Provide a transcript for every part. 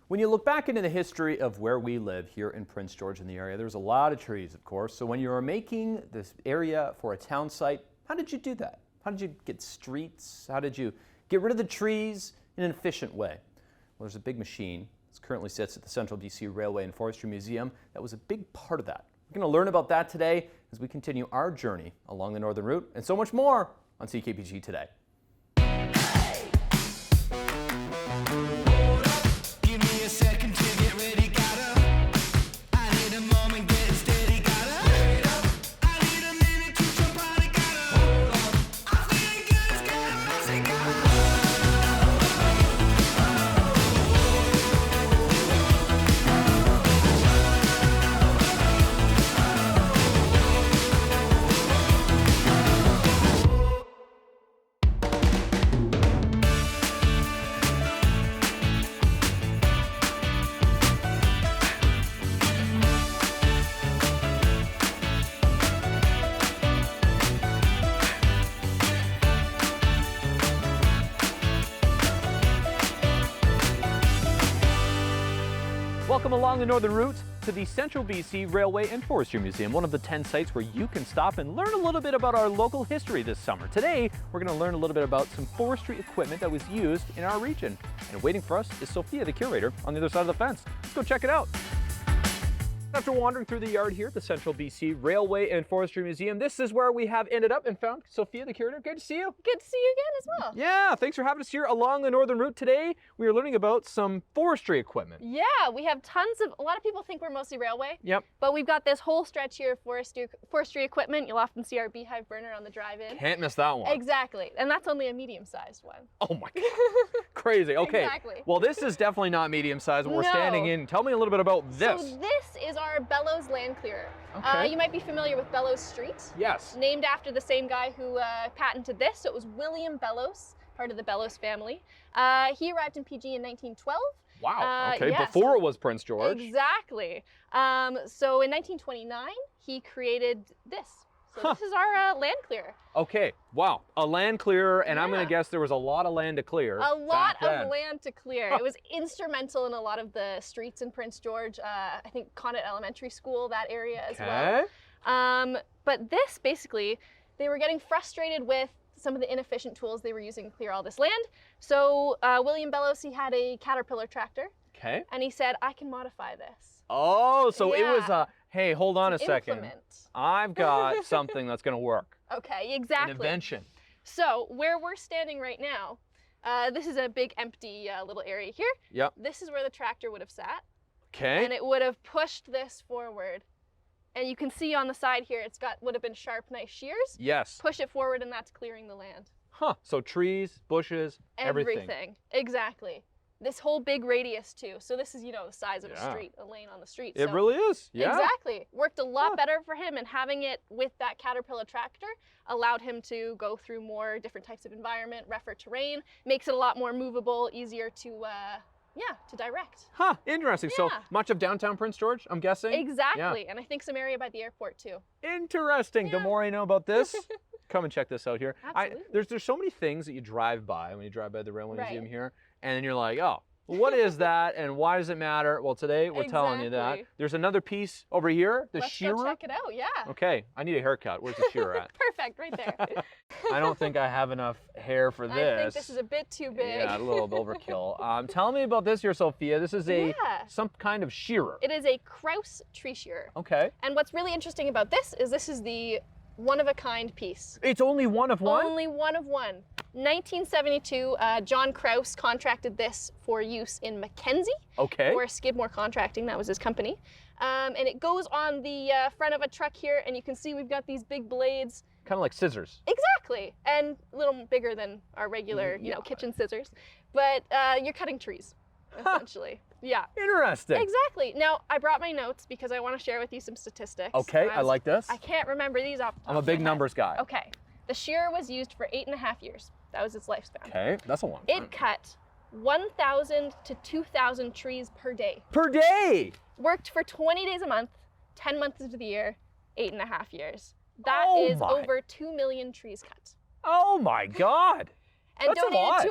When you look back into the history of where we live here in Prince George in the area, there's a lot of trees, of course. So when you were making this area for a town site, how did you do that? How did you get streets? How did you get rid of the trees in an efficient way? Well, there's a big machine. It currently sits at the Central BC Railway and Forestry Museum. That was a big part of that. We're going to learn about that today as we continue our journey along the Northern Route and so much more on CKPG Today. Welcome along the Northern Route to the Central BC Railway and Forestry Museum, one of the 10 sites where you can stop and learn a little bit about our local history this summer. Today, we're going to learn a little bit about some forestry equipment that was used in our region. And waiting for us is Sophia, the curator, on the other side of the fence. Let's go check it out. After wandering through the yard here at the Central BC Railway and Forestry Museum, this is where we have ended up and found Sophia, the curator. Good to see you. Good to see you again as well. Yeah, thanks for having us here along the Northern Route today. We are learning about some forestry equipment. Yeah, we have tons of, a lot of people think we're mostly railway. Yep. But we've got this whole stretch here of forestry equipment. You'll often see our beehive burner on the drive-in. Can't miss that one. Exactly, and that's only a medium-sized one. Oh my God, crazy. Okay, Exactly. Well this is definitely not medium-sized. We're No. standing in. Tell me a little bit about this. So this is our Bellows land clearer. Okay. You might be familiar with Bellows Street. Yes. Named after the same guy who patented this. So it was William Bellows, part of the Bellows family. He arrived in PG in 1912. Wow, okay, yeah, before so- it was Prince George. Exactly. So in 1929, he created this. So this is our land clearer. Okay, wow, a land clearer, and I'm Yeah. gonna guess there was a lot of land to clear. A lot back then. of land to clear. It was instrumental in a lot of the streets in Prince George. I think Connet Elementary School, that area as well. But this, basically, they were getting frustrated with some of the inefficient tools they were using to clear all this land. So William Bellows, he had a Caterpillar tractor, Okay. and he said, I can modify this. Oh, so it was Yeah. a, hey, hold on a To second. implement. I've got something that's gonna work. Okay, An exactly. invention. So where we're standing right now, this is a big empty little area here. Yep. This is where the tractor would have sat, Okay. and it would have pushed this forward. And you can see on the side here, it's got would have been sharp, nice shears. Yes. Push it forward, and that's clearing the land. Huh. So trees, bushes, everything. Exactly. This whole big radius too. So this is, the size of Yeah. a street, a lane on the street. It So really is. Yeah. Exactly. Worked a lot Huh. better for him, and having it with that Caterpillar tractor allowed him to go through more different types of environment, rougher terrain, makes it a lot more movable, easier to direct. Huh. Interesting. So Yeah. much of downtown Prince George, I'm guessing. Exactly. And I think some area by the airport too. Interesting. The Yeah. more I know about this, come and check this out here. Absolutely. There's so many things that you drive by when you drive by the Railway Right. Museum here, and then you're like, oh, what is that, and why does it matter? Well, today we're telling you that. Exactly. There's another piece over here, the Let's shearer. go check it out. Yeah. Okay, I need a haircut. Where's the shearer at? Perfect. Right there. I don't think I have enough hair for this. I think this is a bit too big. Yeah, a little overkill. Tell me about this here, Sophia. This is Yeah. some kind of shearer. It is a Krause tree shearer. Okay. And what's really interesting about this is the one-of-a-kind piece. It's only one of one? Only one of one. 1972, John Krause contracted this for use in Mackenzie, Okay. or Skidmore Contracting, that was his company. And it goes on the front of a truck here, and you can see we've got these big blades. Kind of like scissors. Exactly, and a little bigger than our regular, kitchen scissors. But you're cutting trees, essentially. Yeah. Interesting. Exactly. Now, I brought my notes because I want to share with you some statistics. Okay, I like this. I can't remember these off the top I'm a of big my head. numbers guy. Okay. The shearer was used for 8.5 years. That was its lifespan. Okay, that's a long time. It cut 1,000 to 2,000 trees per day. Per day! Worked for 20 days a month, 10 months of the year, 8.5 years. That Oh is my. over 2 million trees cut. Oh my God! And That's a lot.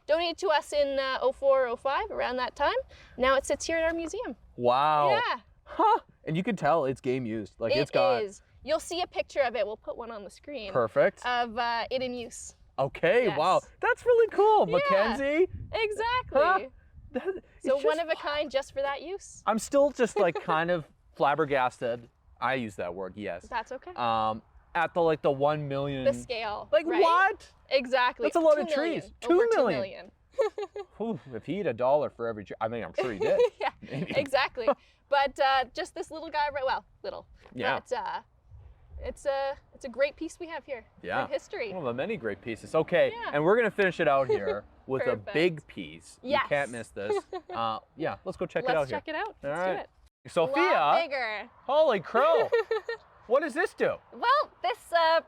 Donated to us in 04, 05, around that time. Now it sits here at our museum. Wow. Yeah. Huh. And you can tell it's game used. Like it's got. It is. You'll see a picture of it. We'll put one on the screen. Perfect. Of it in use. Okay. Yes. Wow. That's really cool. Yeah. Mackenzie. Exactly. Huh? So one of a kind just for that use. I'm still just like kind of flabbergasted. I use that word, yes. That's okay. At the 1 million. The scale. Like right? What? Exactly. That's a lot 2 of million. trees. Over 2 million. 2 million. Ooh, if he had $1 for every tree, I mean, I'm sure he did. Yeah, exactly. But just this little guy, little. Yeah. But it's a great piece we have here. Yeah. Great history. One of the many great pieces. Okay, Yeah. and we're gonna finish it out here with a Perfect. big piece. Yes. You can't miss this. Yeah, let's go check it out Let's here. check it out. All Let's right. do it. A Sophia, lot bigger. holy crow. What does this do? Well, this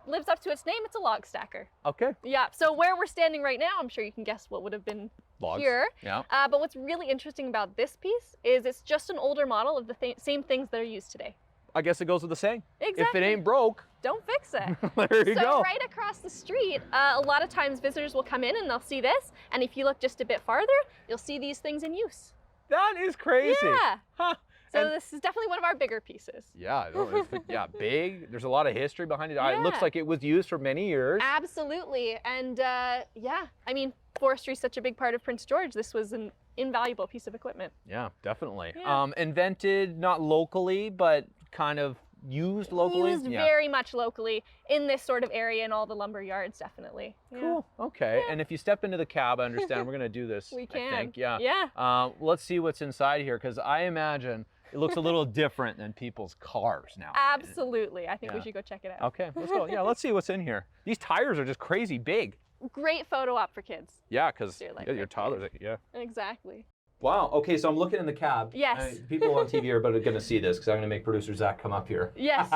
lives up to its name. It's a log stacker. Okay. Yeah. So where we're standing right now, I'm sure you can guess what would have been Logs. here. Yeah. But what's really interesting about this piece is it's just an older model of the same things that are used today. I guess it goes with the saying. Exactly. If it ain't broke, don't fix it. there you So go. right across the street, a lot of times visitors will come in and they'll see this, and if you look just a bit farther, you'll see these things in use. That is crazy. Yeah. Huh. So And- this is definitely one of our bigger pieces. Yeah, no, yeah, big. There's a lot of history behind it. It looks Yeah. like it was used for many years. Absolutely. And yeah, I mean, forestry is such a big part of Prince George. This was an invaluable piece of equipment. Yeah, definitely. Yeah. Invented not locally, but kind of used locally. Used very much locally in this sort of area in all the lumber yards, definitely. Yeah. Cool. Okay. And if you step into the cab, I understand we're gonna do this. We can. I think. Yeah. Yeah. Let's see what's inside here, because I imagine it looks a little different than people's cars now. Absolutely. I think we Yeah. should go check it out. Okay. Let's go. Yeah. Let's see what's in here. These tires are just crazy big. Great photo op for kids. Yeah, because They're like your right toddlers. Yeah. Exactly. Wow. Okay, so I'm looking in the cab. Yes. People on TV are going to see this because I'm going to make producer Zach come up here. Yes.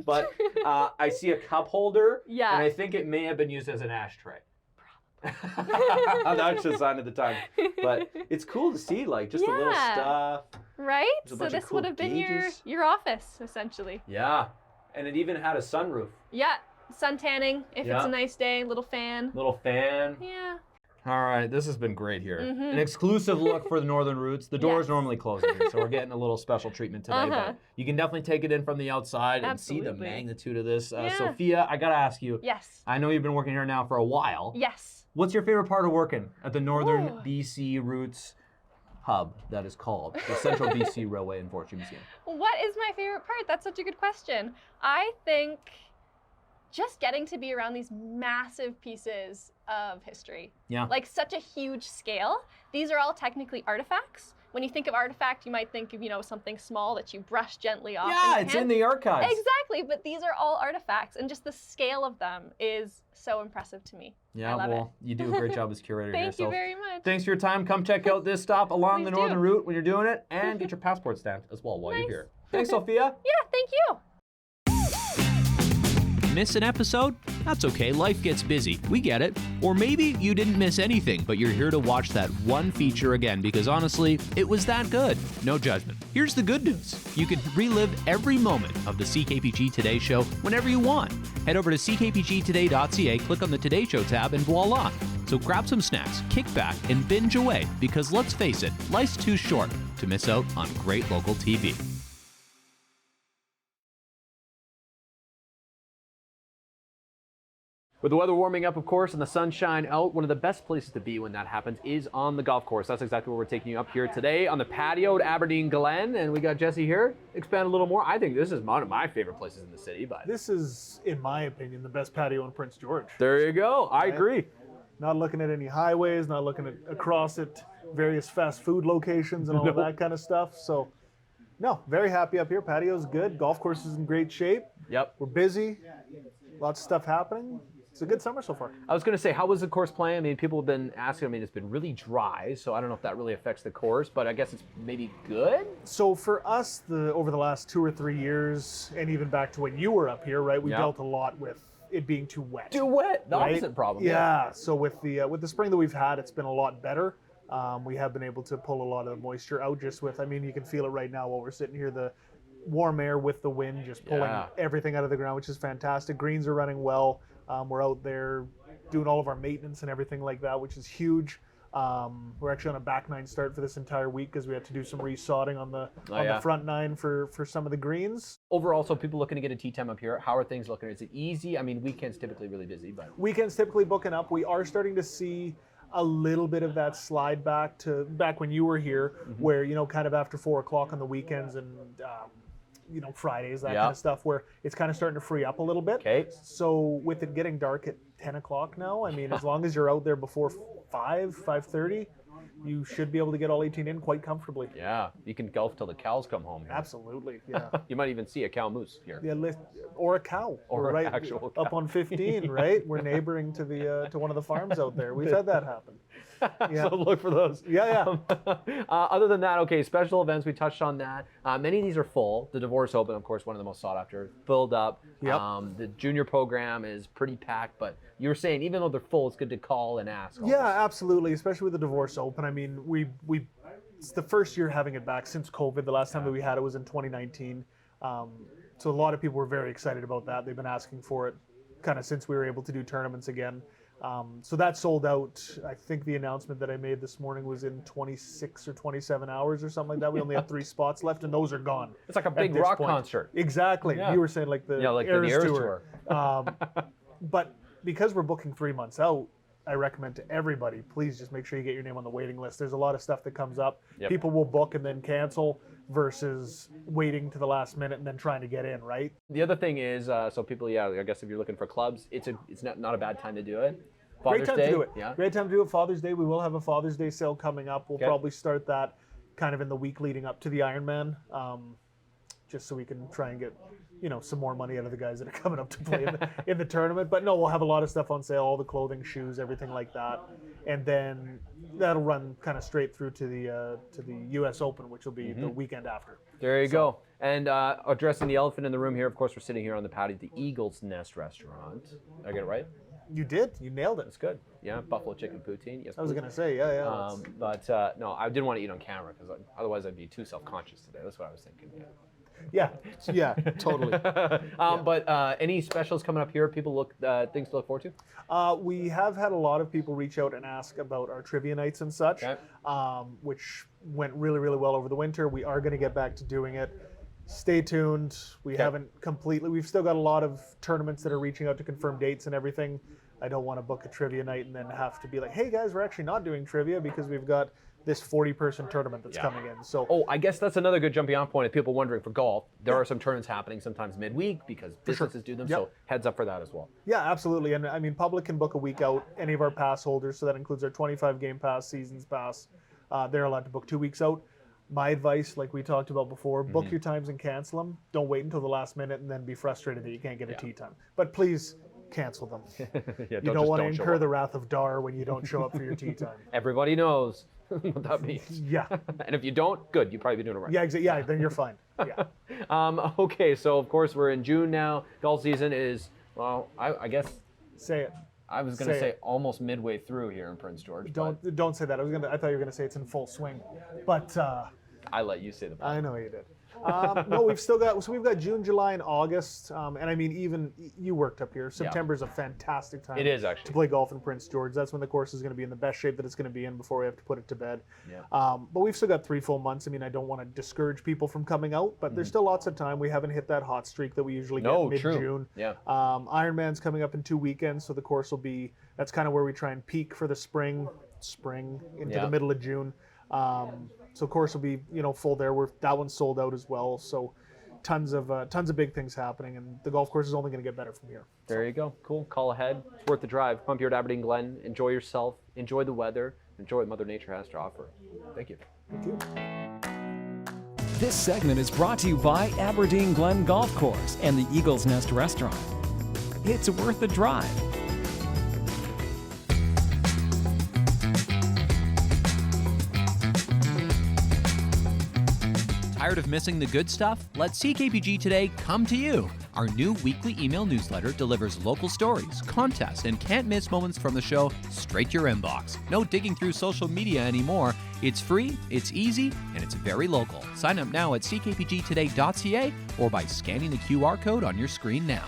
But I see a cup holder. Yeah. And I think it may have been used as an ashtray. That's just a sign of the time. But it's cool to see, like, just the little Yeah. stuff. Right? There's a So bunch of this cool would have been gauges. your office, essentially. Yeah. And it even had a sunroof. Yeah. Sun tanning if Yeah. it's a nice day, little fan. Little fan. Yeah. All right, this has been great here. Mhm. An exclusive look for the Northern Roots. The doors Yes. normally close here, so we're getting a little special treatment today. Uh-huh. But you can definitely take it in from the outside and see the Absolutely. magnitude of this. Yeah. Sophia, I gotta ask you. Yes. I know you've been working here now for a while. Yes. What's your favorite part of working at the Northern Ooh. BC Roots hub that is called the Central BC Railway and Forestry Museum? What is my favorite part? That's such a good question. I think just getting to be around these massive pieces of history. Yeah. Like such a huge scale. These are all technically artifacts. When you think of artifact, you might think of, something small that you brush gently off. Yeah, your it's hand. in the archives. Exactly, but these are all artifacts, and just the scale of them is so impressive to me. Yeah, I love well, you do a great job as curator here. Thank you So very much. thanks for your time. Come check out this stop along Please the do. Northern Route when you're doing it, and get your passport stamped as well while Nice. you're here. Thanks, Sophia. Yeah, thank you. Miss an episode? That's okay, life gets busy. We get it. Or maybe you didn't miss anything, but you're here to watch that one feature again because honestly, it was that good. No judgment. Here's the good news. You can relive every moment of the CKPG Today Show whenever you want. Head over to ckpgtoday.ca, click on the Today Show tab, and voila. So grab some snacks, kick back, and binge away because let's face it, life's too short to miss out on great local TV. With the weather warming up, of course, and the sunshine out, one of the best places to be when that happens is on the golf course. That's exactly where we're taking you up here today on the patio at Aberdeen Glen, and we got Jesse here. Expand a little more. I think this is one of my favorite places in the city, but This is, in my opinion, the best patio in Prince George. there you go. I agree. Not looking at any highways, not looking at across at various fast food locations and all of that kind of stuff. So, no, very happy up here. Patio's good. Golf course is in great shape. Yep. We're busy. Lots of stuff happening. It's a good summer so far. I was going to say, how was the course playing? I mean, people have been asking. I mean, it's been really dry, so I don't know if that really affects the course, but I guess it's maybe good. So for us, over the last 2 or 3 years, and even back to when you were up here, right, we Yeah. dealt a lot with it being too wet. Too wet. The right? opposite problem. Yeah. So with the spring that we've had, it's been a lot better. We have been able to pull a lot of the moisture out just with. I mean, you can feel it right now while we're sitting here. The warm air with the wind just pulling Yeah. everything out of the ground, which is fantastic. Greens are running well. We're out there doing all of our maintenance and everything like that, which is huge. We're actually on a back nine start for this entire week because we had to do some resodding on the front nine for some of the greens. Overall, so people looking to get a tee time up here, how are things looking? Is it easy? I mean, weekends typically really busy, but Weekends typically booking up. We are starting to see a little bit of that slide back to back when you were here, where, you know, kind of after 4 o'clock on the weekends and you know, Fridays, that kind of stuff, where it's kind of starting to free up a little bit. Okay. So with it getting dark at 10 o'clock now, I mean, as long as you're out there before 5:30, you should be able to get all 18 in quite comfortably. yeah, you can golf till the cows come home here. Absolutely, yeah. You might even see a cow moose here. Yeah, or a cow. Or We're an actual cow. up on 15, right? We're neighboring to the to one of the farms out there. We've had that happen. Yeah. So look for those. Yeah. Other than that, okay, special events, we touched on that. Many of these are full. The Divorce Open, of course, one of the most sought after, filled up. Yep. The junior program is pretty packed, but you were saying even though they're full, it's good to call and ask. Yeah, absolutely. Especially with the Divorce Open. I mean, it's the first year having it back since COVID. The last time that we had it was in 2019. So a lot of people were very excited about that. They've been asking for it kind of since we were able to do tournaments again. So that sold out. I think the announcement that I made this morning was in 26 or 27 hours or something like that. We only have 3 spots left, and those are gone. It's like a big this rock point. concert. Exactly. Yeah. You were saying like the Like the Eras Eras Tour. But because we're booking 3 months out, I recommend to everybody, please just make sure you get your name on the waiting list. There's a lot of stuff that comes up. Yep. People will book and then cancel versus waiting to the last minute and then trying to get in, right? The other thing is, so people, I guess if you're looking for clubs, it's not a bad time to do it. Father's Great time Day, to do it. yeah. Great time to do it. Father's Day. We will have a Father's Day sale coming up. We'll probably start that kind of in the week leading up to the Ironman, just so we can try and get, you know, some more money out of the guys that are coming up to play in the tournament. But no, we'll have a lot of stuff on sale, all the clothing, shoes, everything like that, and then that'll run kind of straight through to the U.S. Open, which will be the weekend after. There you go. And addressing the elephant in the room here, of course, we're sitting here on the patio at the Eagle's Nest restaurant. Did I get it right? You did. You nailed it. That's good. Yeah, buffalo chicken poutine. Yes, I was please. going to say, yeah. But no, I didn't want to eat on camera because otherwise I'd be too self-conscious today. That's what I was thinking. Yeah, totally. But any specials coming up here? People things to look forward to? We have had a lot of people reach out and ask about our trivia nights and such, Okay. which went really, really well over the winter. We are going to get back to doing it. Stay tuned. We've still got a lot of tournaments that are reaching out to confirm dates and everything. I don't want to book a trivia night and then have to be like, hey guys, we're actually not doing trivia because we've got this 40-person tournament that's coming in. So I guess that's another good jumping off point. If people wondering for golf, there are some tournaments happening sometimes midweek because businesses do them. Yep. So heads up for that as well. yeah, absolutely. And I mean, public can book a week out. Any of our pass holders, so that includes our 25 game pass, seasons pass, they're allowed to book 2 weeks out. My advice, like we talked about before, book your times and cancel them. Don't wait until the last minute and then be frustrated that you can't get a tee time. But please cancel them. You don't want to incur the wrath of Dar when you don't show up for your tee time. Everybody knows what that means. Yeah. And if you don't, good. You'd probably be doing it right. Yeah, exactly. Yeah, then you're fine. Yeah. Okay, so of course we're in June now. Golf season is, well, I guess Say it. I was going to say almost midway through here in Prince George. Don't say that. I thought you were going to say it's in full swing. But I let you say the part. I know you did. No, we've got June, July, and August. And I mean, even you worked up here. September is a fantastic time. It is actually to play golf in Prince George. That's when the course is going to be in the best shape that it's going to be in before we have to put it to bed. Yeah. But we've still got 3 full months. I mean, I don't want to discourage people from coming out, but there's still lots of time. We haven't hit that hot streak that we usually get mid-June. True. Yeah. Ironman's coming up in 2 weekends, so the course will be. That's kind of where we try and peak for the spring into the middle of June. So course will be full there. That one's sold out as well. So tons of big things happening, and the golf course is only going to get better from here. There you go. Cool. Call ahead. It's worth the drive. Come up here at Aberdeen Glen. Enjoy yourself. Enjoy the weather. Enjoy what Mother Nature has to offer. Thank you. Thank you. This segment is brought to you by Aberdeen Glen Golf Course and the Eagle's Nest Restaurant. It's worth a drive. Tired of missing the good stuff? Let CKPG Today come to you. Our new weekly email newsletter delivers local stories, contests, and can't-miss moments from the show straight to your inbox. No digging through social media anymore. It's free, it's easy, and it's very local. Sign up now at ckpgtoday.ca or by scanning the QR code on your screen now.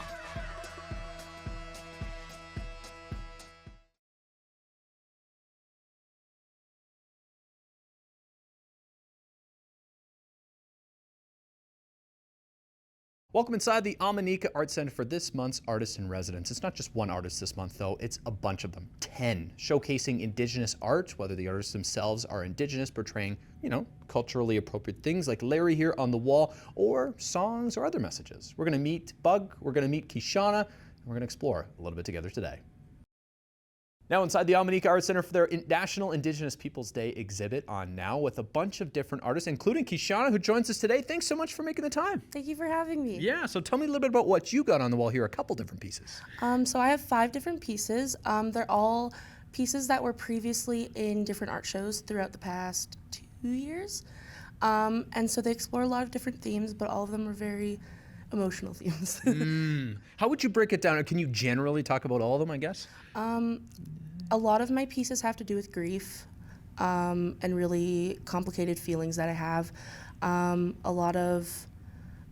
Welcome inside the Omineca Arts Centre for this month's Artist in Residence. It's not just one artist this month, though. It's a bunch of them. 10. Showcasing Indigenous art, whether the artists themselves are Indigenous, portraying, culturally appropriate things like Larry here on the wall, or songs or other messages. We're going to meet Bug, we're going to meet Kishana, and we're going to explore a little bit together today. Now inside the Omineca Arts Centre for their National Indigenous Peoples Day exhibit on now with a bunch of different artists, including Kishana, who joins us today. Thanks so much for making the time. Thank you for having me. Yeah, so tell me a little bit about what you got on the wall here, a couple different pieces. So I have 5 different pieces. They're all pieces that were previously in different art shows throughout the past 2 years. And so they explore a lot of different themes, but all of them are very emotional themes. How would you break it down? Can you generally talk about all of them, I guess? A lot of my pieces have to do with grief and really complicated feelings that I have. A lot of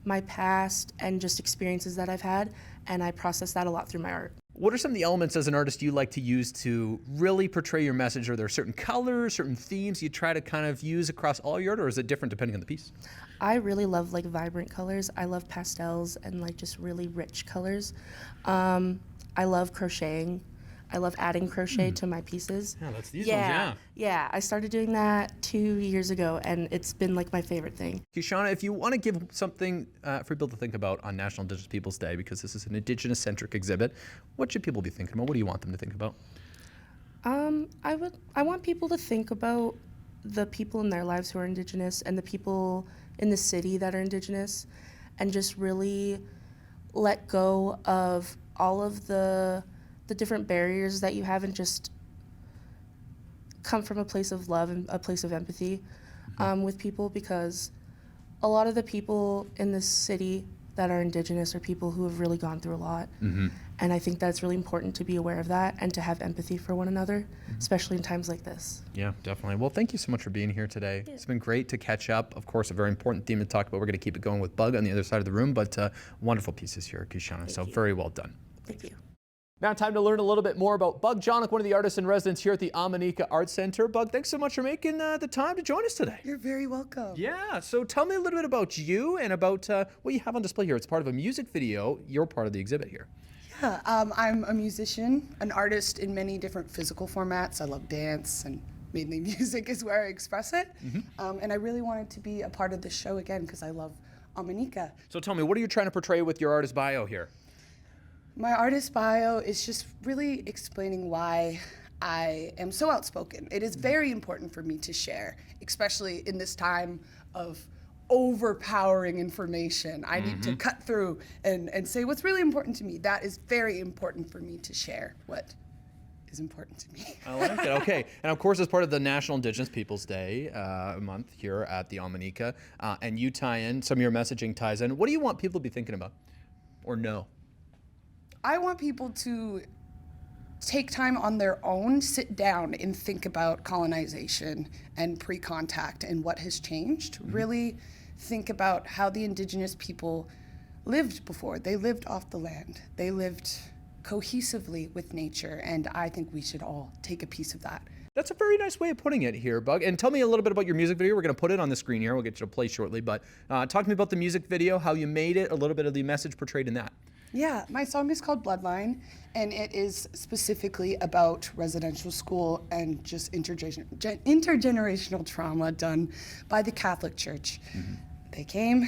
my past and just experiences that I've had, and I process that a lot through my art. What are some of the elements as an artist you like to use to really portray your message? Are there certain colors, certain themes you try to kind of use across all your art, or is it different depending on the piece? I really love like vibrant colors. I love pastels and like just really rich colors. I love crocheting. I love adding crochet to my pieces. Yeah, that's these ones, yeah. Yeah, I started doing that 2 years ago, and it's been like my favorite thing. Kishana, if you want to give something for people to think about on National Indigenous Peoples Day, because this is an Indigenous-centric exhibit, what should people be thinking about? What do you want them to think about? I want people to think about the people in their lives who are Indigenous and the people in the city that are Indigenous, and just really let go of all of the different barriers that you have, and just come from a place of love and a place of empathy with people, because a lot of the people in this city that are Indigenous are people who have really gone through a lot. And I think that's really important to be aware of that and to have empathy for one another, especially in times like this. Yeah, definitely. Well, thank you so much for being here today. Yeah. It's been great to catch up. Of course, a very important theme to talk about. We're going to keep it going with Bug on the other side of the room, but wonderful pieces here, Kishana. So very well done. Thank you. Now time to learn a little bit more about Bug Johnnick, one of the artists in residence here at the Omineca Arts Centre. Bug, thanks so much for making the time to join us today. You're very welcome. Yeah, so tell me a little bit about you and about what you have on display here. It's part of a music video. You're part of the exhibit here. Yeah, I'm a musician, an artist in many different physical formats. I love dance, and mainly music is where I express it. And I really wanted to be a part of this show again because I love Omineca. So tell me, what are you trying to portray with your artist bio here? My artist bio is just really explaining why I am so outspoken. It is very important for me to share, especially in this time of overpowering information. I need to cut through and say what's really important to me. That is very important for me to share what is important to me. I like it. Okay. And of course, as part of the National Indigenous Peoples Day month here at the Omineca, and you tie in, some of your messaging ties in. What do you want people to be thinking about or know? I want people to take time on their own, sit down and think about colonization and pre-contact and what has changed. Really think about how the Indigenous people lived before. They lived off the land. They lived cohesively with nature, and I think we should all take a piece of that. That's a very nice way of putting it here, Bug. And tell me a little bit about your music video. We're going to put it on the screen here. We'll get you to play shortly. But talk to me about the music video, how you made it, a little bit of the message portrayed in that. Yeah, my song is called Bloodline, and it is specifically about residential school and just intergenerational trauma done by the Catholic Church. They came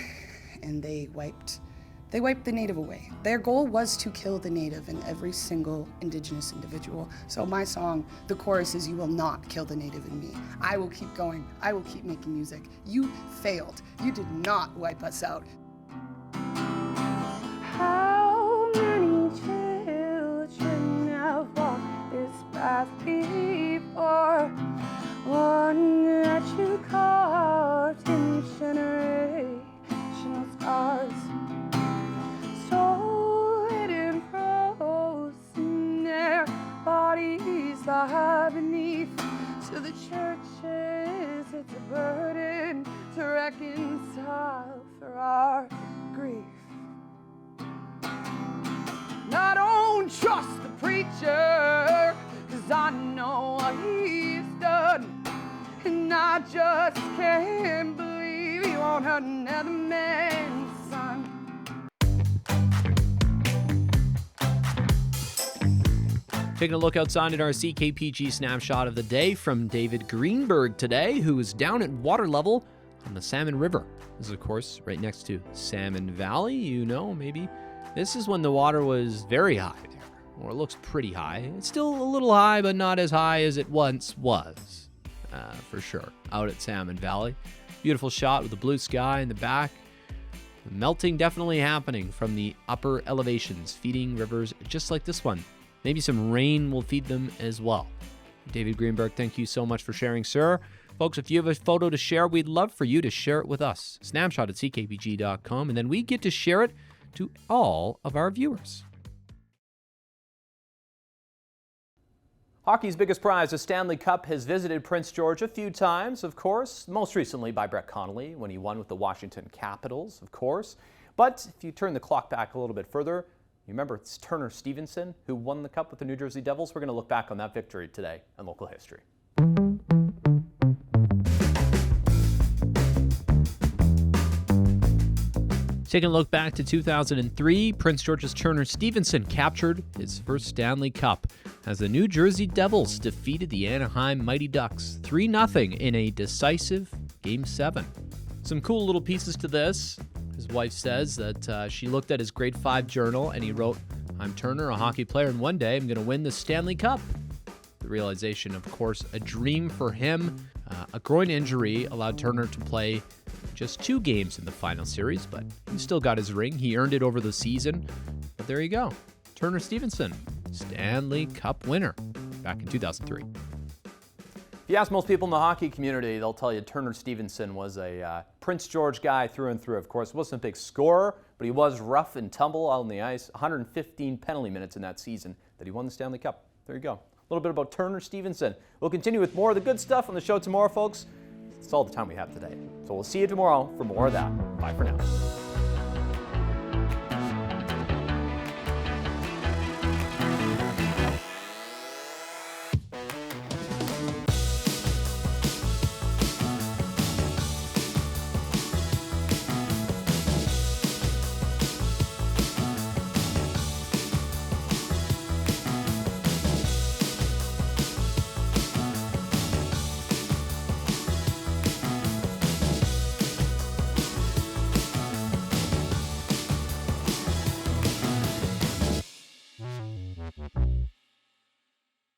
and they wiped the Native away. Their goal was to kill the Native and every single Indigenous individual. So my song, the chorus is, "You will not kill the Native in me. I will keep going. I will keep making music. You failed. You did not wipe us out." How many children have walked this path before? One that you carved in generational scars. Stored in prose, and their bodies lie beneath. To the churches, it's a burden to reconcile for our grief. And I don't trust the preacher, 'cause I know what he's done. And I just can't believe he won't hurt another man's son. Taking a look outside at our CKPG snapshot of the day from David Greenberg today, who is down at water level on the Salmon River. This is, of course, right next to Salmon Valley. You know, maybe this is when the water was very high there, or it looks pretty high. It's still a little high, but not as high as it once was, for sure, out at Salmon Valley. Beautiful shot with the blue sky in the back. The melting definitely happening from the upper elevations, feeding rivers just like this one. Maybe some rain will feed them as well. David Greenberg, thank you so much for sharing, sir. Folks, if you have a photo to share, we'd love for you to share it with us. Snapshot at ckpg.com, and then we get to share it to all of our viewers. Hockey's biggest prize, the Stanley Cup, has visited Prince George a few times, of course, most recently by Brett Connolly when he won with the Washington Capitals, of course. But if you turn the clock back a little bit further, you remember it's Turner Stevenson who won the Cup with the New Jersey Devils. We're going to look back on that victory today in local history. Taking a look back to 2003, Prince George's Turner Stevenson captured his first Stanley Cup as the New Jersey Devils defeated the Anaheim Mighty Ducks 3-0 in a decisive Game 7. Some cool little pieces to this. His wife says that she looked at his grade 5 journal and he wrote, "I'm Turner, a hockey player, and one day I'm going to win the Stanley Cup." The realization, of course, a dream for him. A groin injury allowed Turner to play just 2 games in the final series, but he still got his ring. He earned it over the season. But there you go. Turner Stevenson, Stanley Cup winner back in 2003. If you ask most people in the hockey community, they'll tell you Turner Stevenson was a Prince George guy through and through. Of course, wasn't a big scorer, but he was rough and tumble on the ice. 115 penalty minutes in that season that he won the Stanley Cup. There you go. A little bit about Turner Stevenson. We'll continue with more of the good stuff on the show tomorrow, folks. That's all the time we have today. So we'll see you tomorrow for more of that. Bye for now.